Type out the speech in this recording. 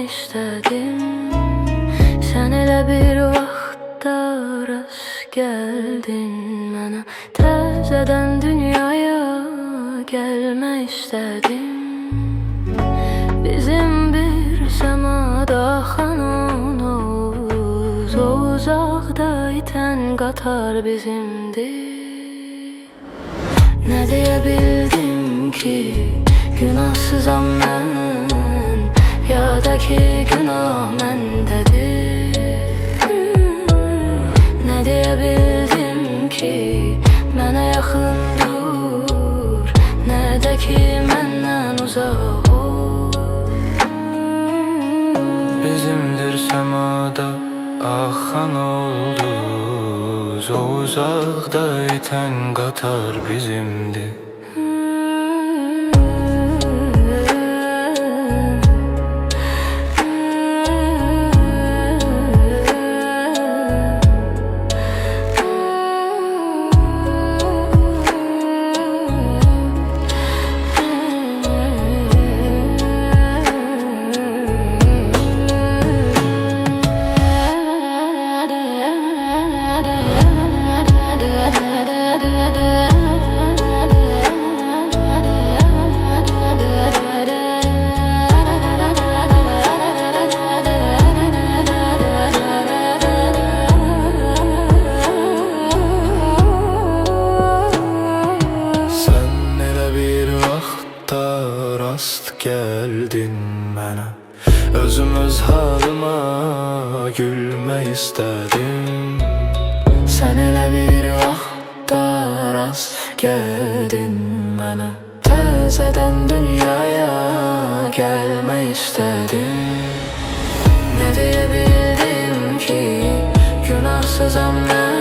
istedim. Sen elə bir vaxtda rast geldin mənə. Təzədən dünyaya gəlmək istədim. Bizim bir səmada xanonuz, o uzaqda itən qatar bizimdir. Nə deyə bildim ki, günahsızam mən, ya da ki günah məndədir. Nə deyə bildim ki, mənə yaxın dur, nə də ki məndən uzaq ol. Bizimdir səmada axan ulduz, o uzaqda itən qatar bizimdir. Rast geldin mənə, özüm öz halıma gülmək istədim. Sən elə bir vaxtda rast geldin mənə, təzədən dünyaya gəlmək istədim. Nə deyə bildim ki, günahsızam mən,